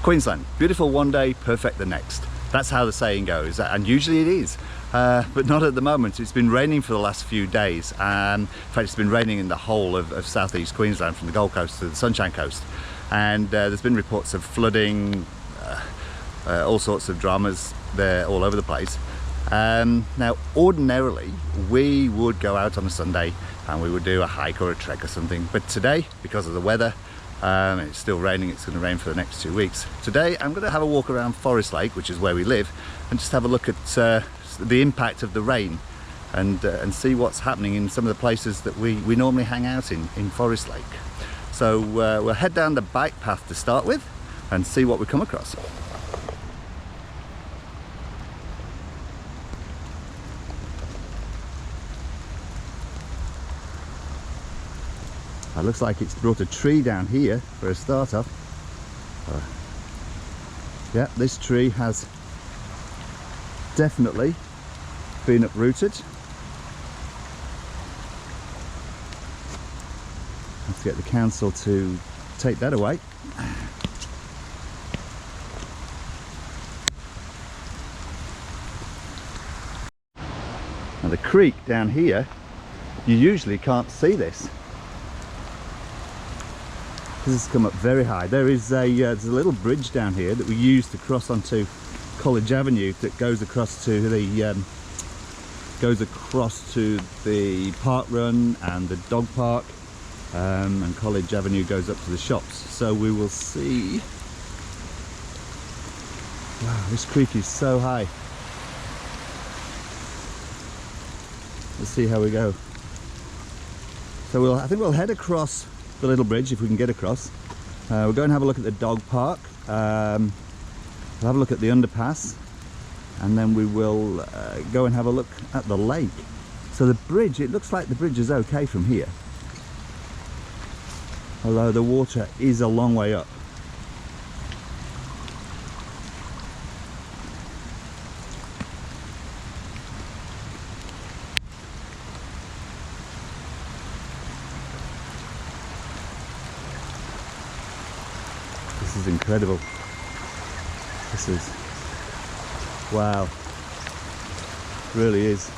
Queensland, beautiful one day, perfect the next. That's how the saying goes, and usually it is, but not at the moment. It's been raining for the last few days. In fact, it's been raining in the whole of southeast Queensland, from the Gold Coast to the Sunshine Coast, and there's been reports of flooding, all sorts of dramas there all over the place. Now, ordinarily we would go out on a Sunday and we would do a hike or a trek or something, but today, because of the weather, it's still raining. It's going to rain for the next 2 weeks. Today I'm going to have a walk around Forest Lake, which is where we live, and just have a look at the impact of the rain, and see what's happening in some of the places that we normally hang out in Forest Lake. So we'll head down the bike path to start with and see what we come across. It looks like it's brought a tree down here for a start off. Yeah, this tree has definitely been uprooted. Have to get the council to take that away. Now the creek down here, you usually can't see this. This has come up very high. There's a little bridge down here that we use to cross onto College Avenue that goes across to the park run and the dog park, and College Avenue goes up to the shops. So we will see. Wow, this creek is so high. Let's see how we go. So I think we'll head across the little bridge if we can get across. We'll go and have a look at the dog park. We'll have a look at the underpass, and then we will go and have a look at the lake. So the bridge, it looks like the bridge is okay from here, although the water is a long way up. This is incredible. This is, wow, really is.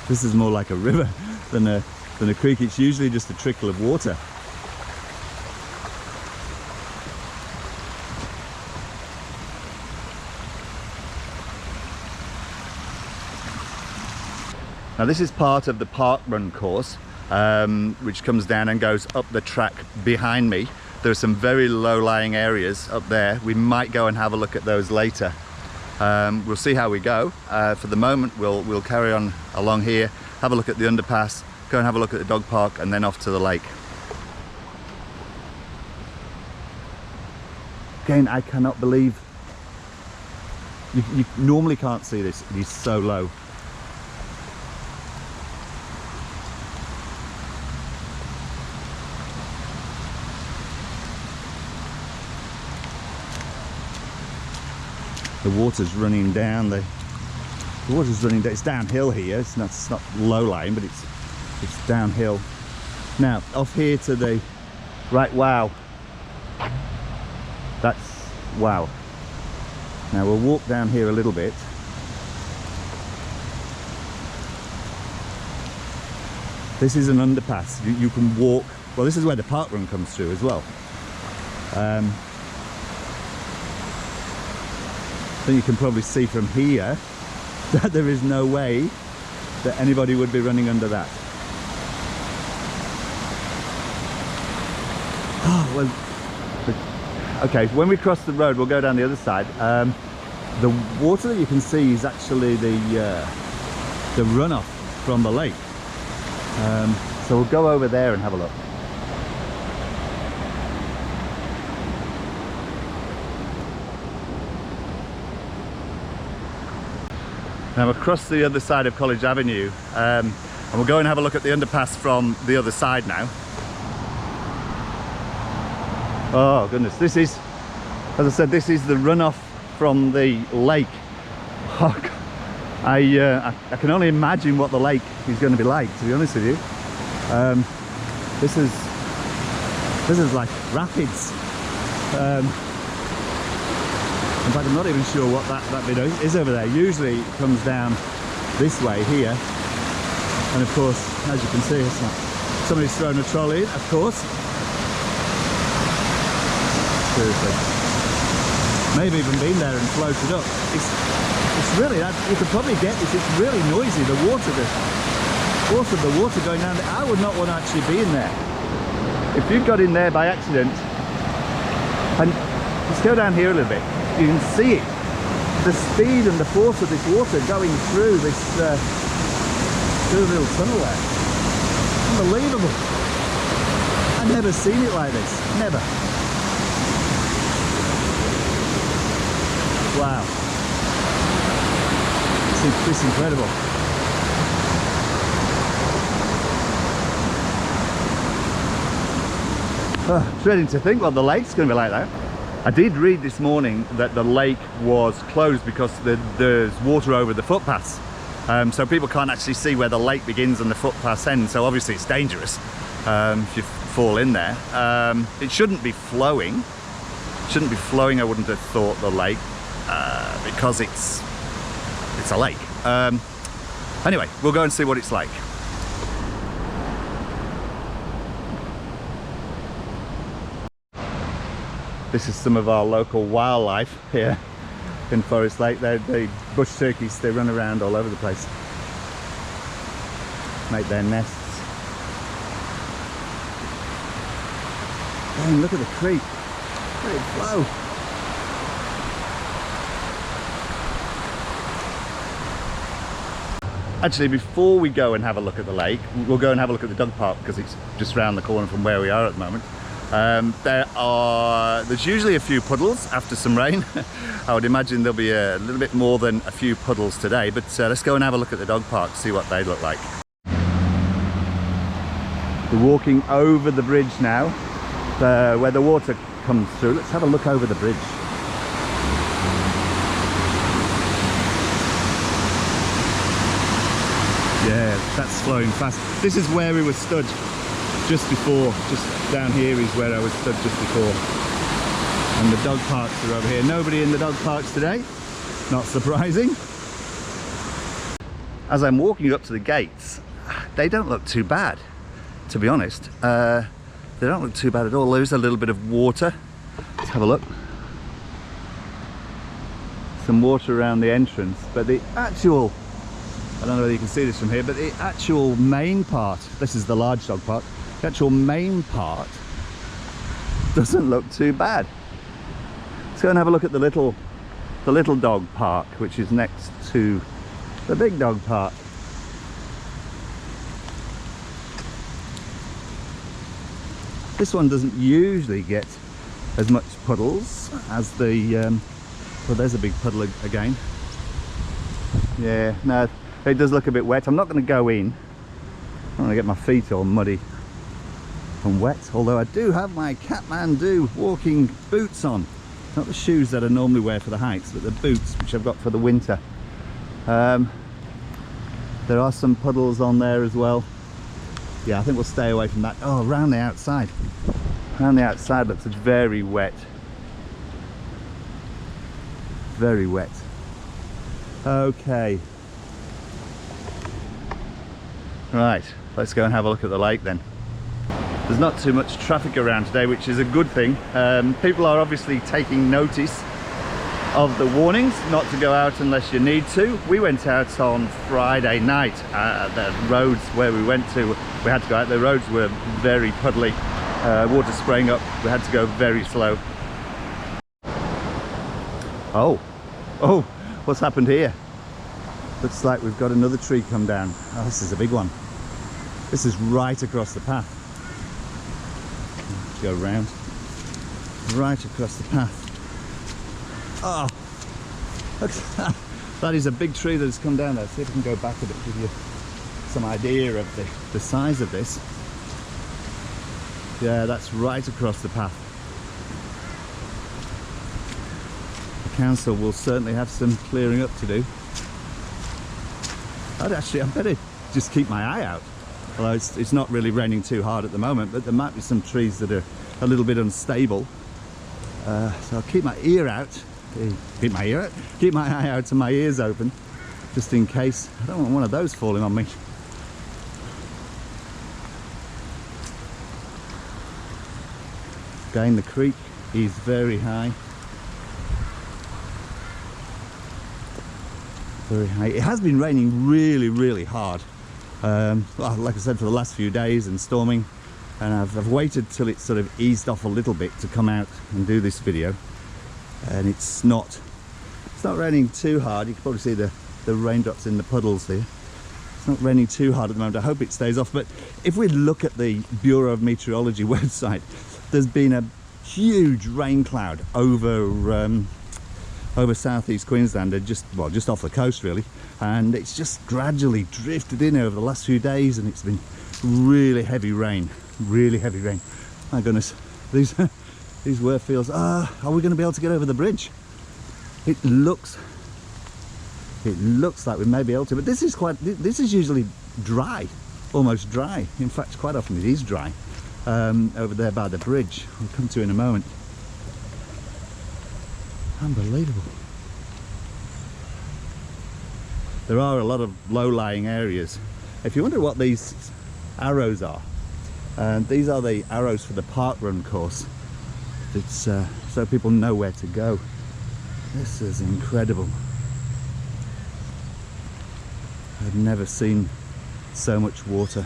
This is more like a river than a creek. It's usually just a trickle of water. Now this is part of the park run course, which comes down and goes up the track behind me. There are some very low-lying areas up there. We might go and have a look at those later. We'll see how we go. For the moment, we'll carry on along here, have a look at the underpass, go and have a look at the dog park, and then off to the lake. Again, I cannot believe you normally can't see this. It is so low. The water's running down. The water's running down. It's downhill here. It's not low lying, but it's downhill. Now off here to the right. Wow, that's wow. Now we'll walk down here a little bit. This is an underpass. You can walk. Well, this is where the park run comes through as well. I think you can probably see from here that there is no way that anybody would be running under that. Oh, well, okay, when we cross the road, we'll go down the other side. The water that you can see is actually the runoff from the lake. So we'll go over there and have a look. Now across the other side of College Avenue, and we'll go and have a look at the underpass from the other side now. Oh goodness, this is, as I said, this is the runoff from the lake. Oh, I can only imagine what the lake is going to be like, to be honest with you. This is This is like rapids. In fact, I'm not even sure what that bit is over there. Usually it comes down this way here. And of course, as you can see, it's like somebody's thrown a trolley in, of course. Seriously. Maybe even been there and floated up. It's really, you could probably get this, it's really noisy, the water going down there. I would not want to actually be in there. If you got in there by accident, and just go down here a little bit, you can see it. The speed and the force of this water going through this through the little tunnel there. Unbelievable. I've never seen it like this. Never. Wow. It's incredible. Dreading to think what the lake's going to be like though. I did read this morning that the lake was closed because there's water over the footpaths. So people can't actually see where the lake begins and the footpaths end. So obviously it's dangerous if you fall in there. It shouldn't be flowing. Shouldn't be flowing, I wouldn't have thought, the lake, because it's a lake. Anyway, we'll go and see what it's like. This is some of our local wildlife here in Forest Lake. They're the bush turkeys. They run around all over the place, make their nests. Dang, look at the creek. Look at it flow. Actually, before we go and have a look at the lake, we'll go and have a look at the dog park because it's just round the corner from where we are at the moment. There's usually a few puddles after some rain. I would imagine there'll be a little bit more than a few puddles today, but let's go and have a look at the dog park, see what they look like. We're walking over the bridge now, where the water comes through. Let's have a look over the bridge. Yeah, that's flowing fast. This is where we were stood just before, just down here is where I was stood just before. And the dog parks are over here. Nobody in the dog parks today, not surprising. As I'm walking up to the gates, they don't look too bad, to be honest. They don't look too bad at all. There's a little bit of water. Let's have a look. Some water around the entrance, but the actual, I don't know whether you can see this from here, but the actual main part, this is the large dog park, the actual main part doesn't look too bad. Let's go and have a look at the little dog park, which is next to the big dog park. This one doesn't usually get as much puddles as the, well, there's a big puddle again. Yeah, no, it does look a bit wet. I'm not going to go in. I don't want to get my feet all muddy and wet, although I do have my Kathmandu walking boots on. Not the shoes that I normally wear for the hikes, but the boots which I've got for the winter. There are some puddles on there as well. Yeah, I think we'll stay away from that. Oh, around the outside. Around the outside looks very wet. Very wet. Okay. Right, let's go and have a look at the lake then. There's not too much traffic around today, which is a good thing. People are obviously taking notice of the warnings not to go out unless you need to. We went out on Friday night. The roads where we went to, we had to go out. The roads were very puddly, water spraying up. We had to go very slow. Oh, what's happened here? Looks like we've got another tree come down. Oh, this is a big one. This is right across the path. Go round. Right across the path. Oh, look, that is a big tree that has come down there. See if we can go back a bit, give you some idea of the size of this. Yeah, that's right across the path. The council will certainly have some clearing up to do. I better just keep my eye out. Although it's not really raining too hard at the moment, but there might be some trees that are a little bit unstable. So I'll keep my ear out, keep my eye out and my ears open, just in case. I don't want one of those falling on me. Again, the creek is very high. Very high. It has been raining really hard. Well, like I said, for the last few days and storming, and I've waited till it sort of eased off a little bit to come out and do this video. And it's not raining too hard. You can probably see the raindrops in the puddles there. It's not raining too hard at the moment. I hope it stays off. But if we look at the Bureau of Meteorology website, there's been a huge rain cloud over southeast Queensland, just off the coast really, and it's just gradually drifted in over the last few days, and it's been really heavy rain. My goodness, these were fields. Are we going to be able to get over the bridge? It looks like we may be able to, but this is usually dry, almost dry. In fact, quite often it is dry over there by the bridge. We'll come to in a moment. Unbelievable. There are a lot of low-lying areas. If you wonder what these arrows are, these are the arrows for the park run course. It's so people know where to go. This is incredible. I've never seen so much water.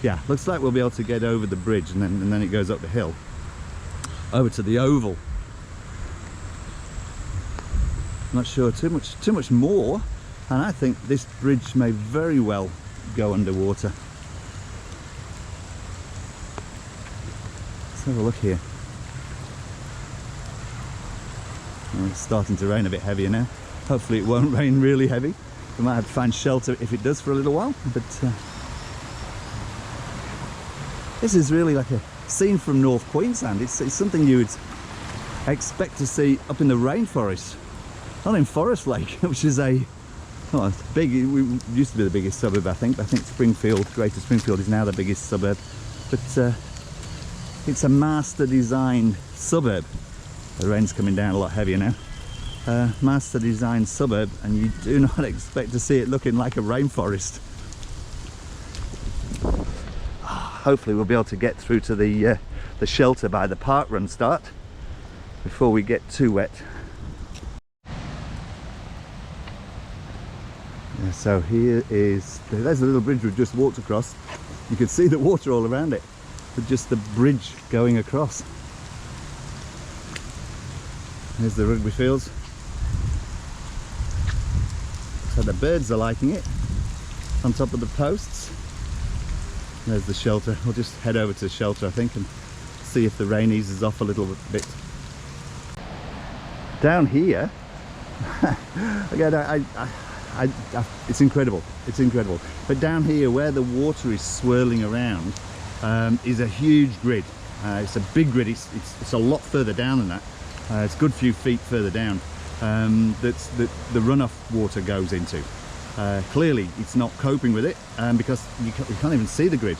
Yeah, looks like we'll be able to get over the bridge, and then it goes up the hill over to the oval. Not sure too much more, and I think this bridge may very well go underwater. Let's have a look here. Well, it's starting to rain a bit heavier now. Hopefully it won't rain really heavy. We might have to find shelter if it does for a little while, but this is really like a scene from North Queensland. It's something you would expect to see up in the rainforest. Not in Forest Lake, which is it's big. It used to be the biggest suburb, I think. I think Springfield, Greater Springfield, is now the biggest suburb. But it's a master designed suburb. The rain's coming down a lot heavier now. Master designed suburb, and you do not expect to see it looking like a rainforest. Hopefully we'll be able to get through to the shelter by the park run start before we get too wet. Yeah, so there's the little bridge we've just walked across. You can see the water all around it, but just the bridge going across. There's the rugby fields. So the birds are liking it on top of the posts. There's the shelter. We'll just head over to the shelter, I think, and see if the rain eases off a little bit. Down here, again, it's incredible. It's incredible. But down here, where the water is swirling around, is a huge grid. It's a big grid. It's a lot further down than that. It's a good few feet further down. That's the runoff water goes into. Clearly, it's not coping with it, because you can't even see the grid,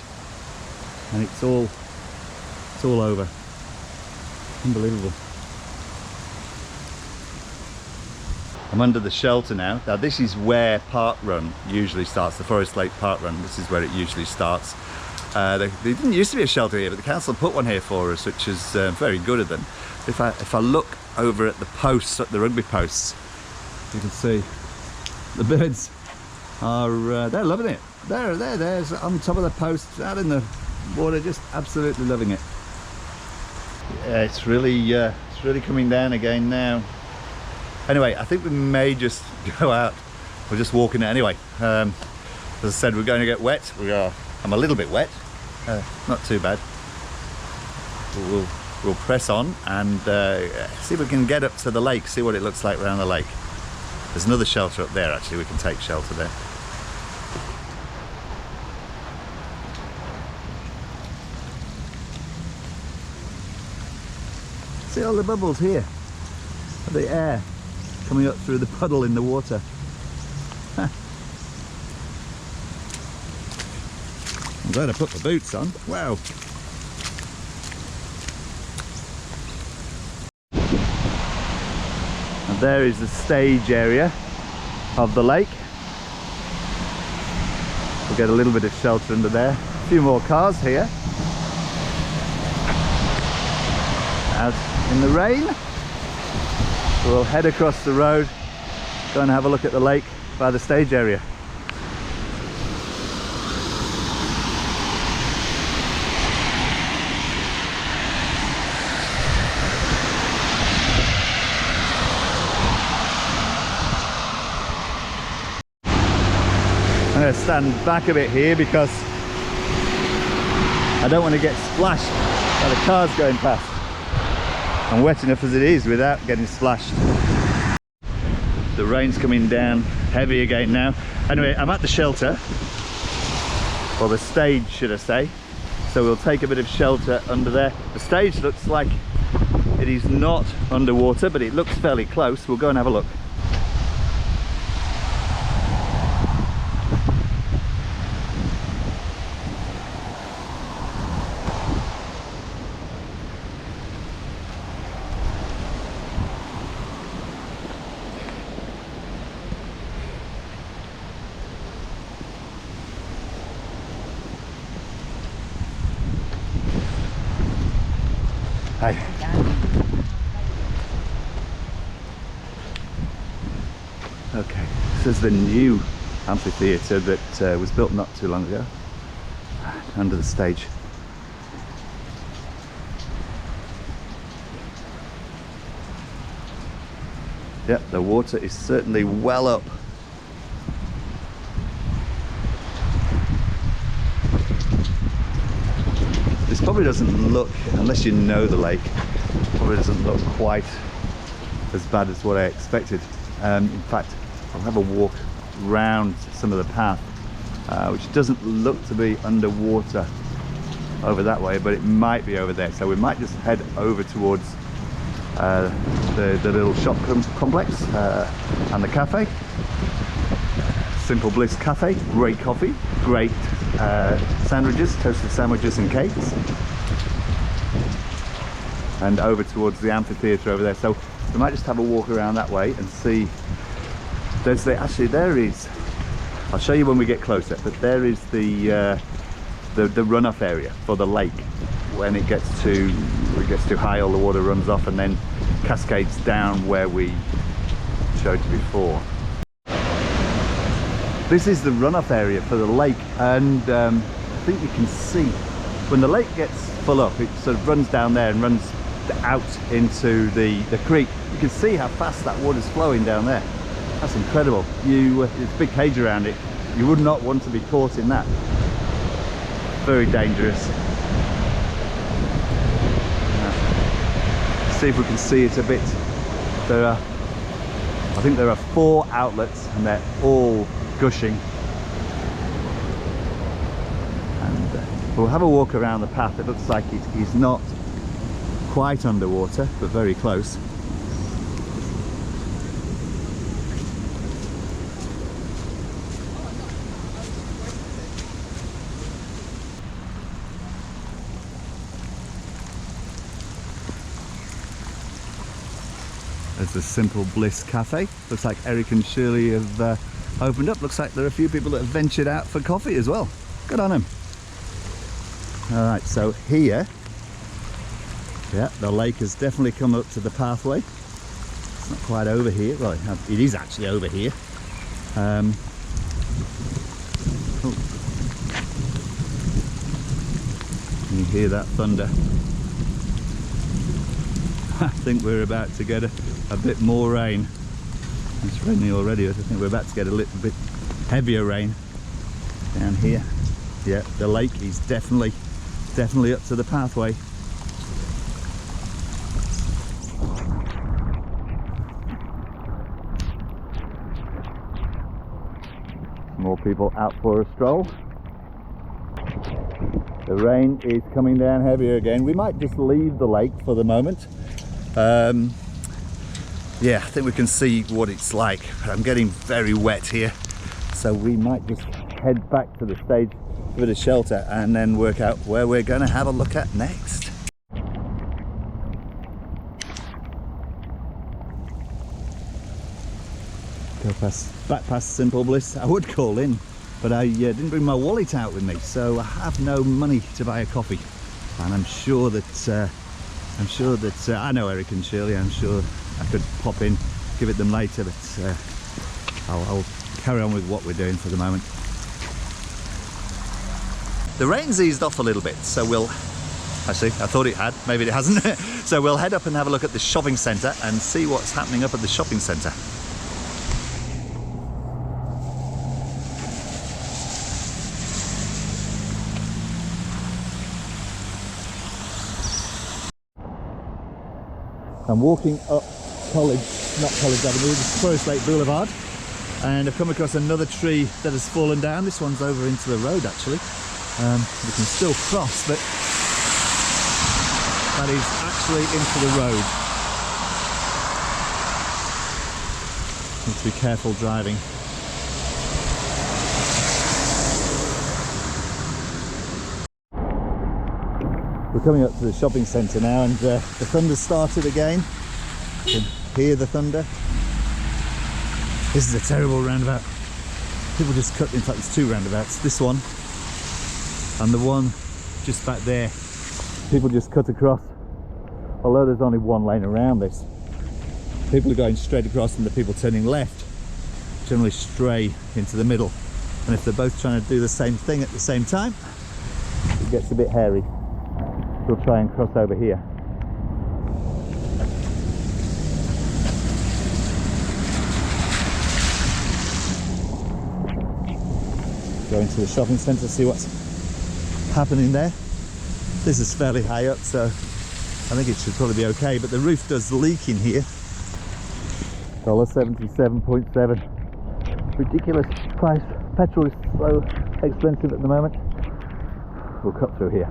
and it's all over. Unbelievable. I'm under the shelter now. Now this is where Park Run usually starts, the Forest Lake Park Run. This is where it usually starts. There didn't used to be a shelter here, but the council put one here for us, which is very good of them. If I look over at the posts, at the rugby posts, you can see the birds are they're loving it. They're on top of the posts, out in the water, just absolutely loving it. Yeah, it's really coming down again now. Anyway, I think we may just go out. We're just walking it anyway. As I said, we're going to get wet. I'm a little bit wet, not too bad. We'll press on and see if we can get up to the lake, see what it looks like around the lake. There's another shelter up there, actually. We can take shelter there. See all the bubbles here of the air coming up through the puddle in the water. I'm glad I put the boots on. Wow. there is the stage area of the lake. We'll get a little bit of shelter under there. A few more cars here. Out in the rain. We'll head across the road, go and have a look at the lake by the stage area. I'm going to stand back a bit here because I don't want to get splashed by the cars going past. I'm wet enough as it is without getting splashed. The rain's coming down heavy again now. Anyway, I'm at the shelter, or the stage should I say, so we'll take a bit of shelter under there. The stage looks like it is not underwater, but it looks fairly close. We'll go and have a look. Hi. Okay, this is the new amphitheatre that was built not too long ago, under the stage. Yep, the water is certainly well up. This probably doesn't look, unless you know the lake, probably doesn't look quite as bad as what I expected. In fact, I'll have a walk round some of the path, which doesn't look to be underwater over that way, but it might be over there. So we might just head over towards the little shop complex and the cafe. Simple Bliss Cafe, great coffee, great sandwiches, toasted sandwiches and cakes. And over towards the amphitheatre over there. So we might just have a walk around that way and see. Actually there is, I'll show you when we get closer, but there is the runoff area for the lake. When it gets too high, all the water runs off and then cascades down where we showed you before. This is the runoff area for the lake, and I think you can see when the lake gets full up, it sort of runs down there and runs out into the creek. You can see how fast that water's flowing down there. That's incredible. It's a big cage around it. You would not want to be caught in that. Very dangerous. See if we can see it a bit. I think there are 4 outlets and they're all gushing. And we'll have a walk around the path. It looks like it is not quite underwater, but very close. There's the Simple Bliss Cafe. Looks like Eric and Shirley have opened up. Looks like there are a few people that have ventured out for coffee as well. Good on them. All right, so here, yeah, the lake has definitely come up to the pathway. It's not quite over here. Well, it is actually over here. Oh. Can you hear that thunder? I think we're about to get a bit more rain. It's raining already, but I think we're about to get a little bit heavier rain down here. Yeah, the lake is definitely up to the pathway. More people out for a stroll. The rain is coming down heavier again. We might just leave the lake for the moment. Yeah, I think we can see what it's like. I'm getting very wet here, so we might just head back to the stage, give it a shelter, and then work out where we're going to have a look at next. Go back past Simple Bliss. I would call in, but I didn't bring my wallet out with me, so I have no money to buy a coffee. And I'm sure that I know Eric and Shirley. I'm sure I could pop in, give it them later, but I'll carry on with what we're doing for the moment. The rain's eased off a little bit, so we'll actually, I thought it had, maybe it hasn't. So we'll head up and have a look at the shopping centre and see what's happening up at the shopping centre. I'm walking up not College Avenue, this Forest Lake Boulevard, and I've come across another tree that has fallen down. This one's over into the road actually. We can still cross, but that is actually into the road. Need to be careful driving. We're coming up to the shopping centre now, and the thunder started again. You can hear the thunder. This is a terrible roundabout. People just cut, in fact there's two roundabouts. This one and the one just back there. People just cut across, although there's only one lane around this. People are going straight across and the people turning left generally stray into the middle. And if they're both trying to do the same thing at the same time, it gets a bit hairy. We'll try and cross over here. Go into the shopping centre, see what's happening there. This is fairly high up, so I think it should probably be okay, but the roof does leak in here. $77.7. Ridiculous price. Petrol is so expensive at the moment. We'll cut through here.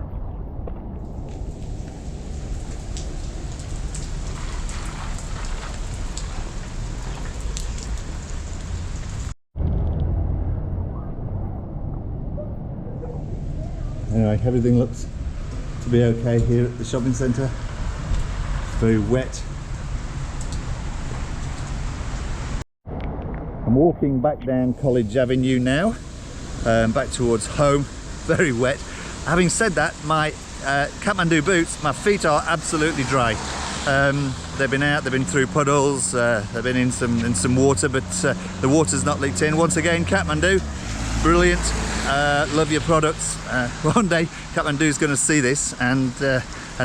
Anyway, everything looks to be okay here at the shopping centre. It's very wet. I'm walking back down College Avenue now, back towards home. Very wet. Having said that, my Kathmandu boots, my feet are absolutely dry. They've been out, they've been through puddles, they've been in some water, but the water's not leaked in. Once again, Kathmandu, brilliant. Love your products. One day Kathmandu's going to see this and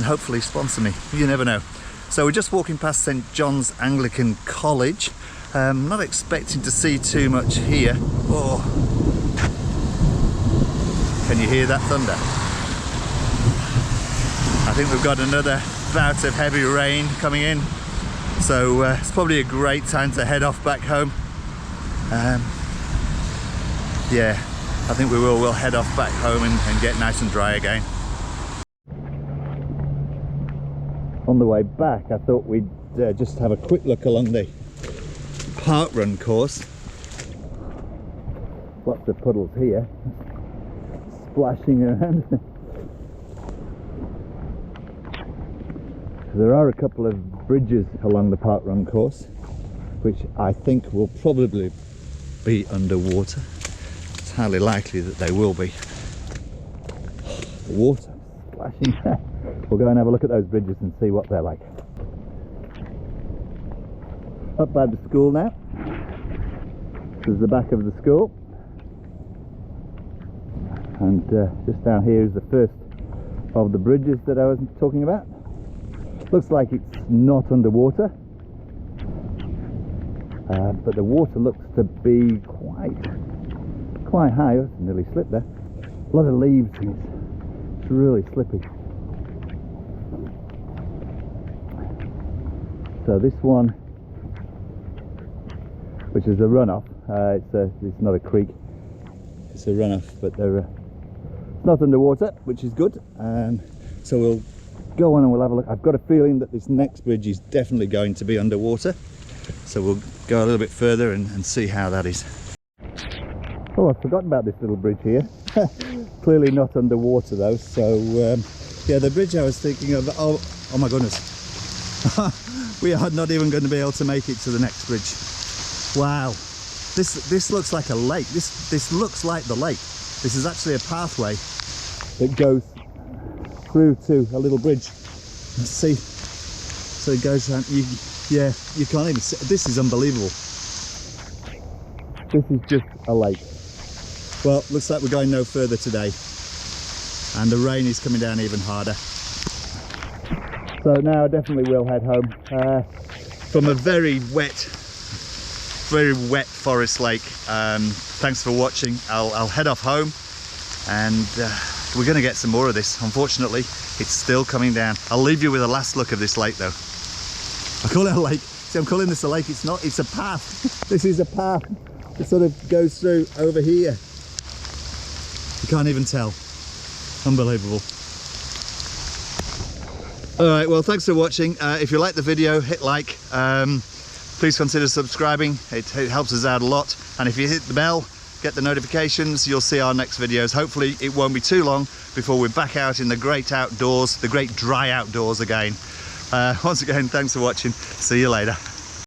hopefully sponsor me. You never know. So we're just walking past St John's Anglican College. Not expecting to see too much here. Oh, can you hear that thunder? I think we've got another bout of heavy rain coming in, so it's probably a great time to head off back home. Yeah, I think we'll head off back home and get nice and dry again. On the way back, I thought we'd just have a quick look along the park run course. Lots of puddles here, splashing around. There are a couple of bridges along the park run course, which I think will probably be underwater. It's highly likely that they will be. The water splashing. We'll go and have a look at those bridges and see what they're like. Up by the school now. This is the back of the school. And just down here is the first of the bridges that I was talking about. Looks like it's not underwater, but the water looks to be quite high. I nearly slipped there. A lot of leaves in it. It's really slippy. So this one, which is a runoff, it's not a creek, it's a runoff, but they're not underwater, which is good. So we'll go on and we'll have a look. I've got a feeling that this next bridge is definitely going to be underwater, so we'll go a little bit further and see how that is. Oh, I forgot about this little bridge here. Clearly not underwater though. So yeah, the bridge I was thinking of, oh my goodness. We are not even going to be able to make it to the next bridge. Wow, This looks like a lake. This looks like the lake. This is actually a pathway that goes through to a little bridge. Let's see. So it goes around. Yeah, you can't even see. This is unbelievable. This is just a lake. Well, looks like we're going no further today, and the rain is coming down even harder. So now I definitely will head home from a very wet forest lake. Thanks for watching. I'll head off home, and we're going to get some more of this. Unfortunately, it's still coming down. I'll leave you with a last look of this lake though. I call it a lake. See, I'm calling this a lake. It's not, it's a path. This is a path. It sort of goes through over here. You can't even tell. Unbelievable. All right, well, thanks for watching. If you like the video, hit like. Please consider subscribing. It helps us out a lot. And if you hit the bell, get the notifications, you'll see our next videos. Hopefully it won't be too long before we're back out in the great outdoors, the great dry outdoors again. Once again, thanks for watching. See you later.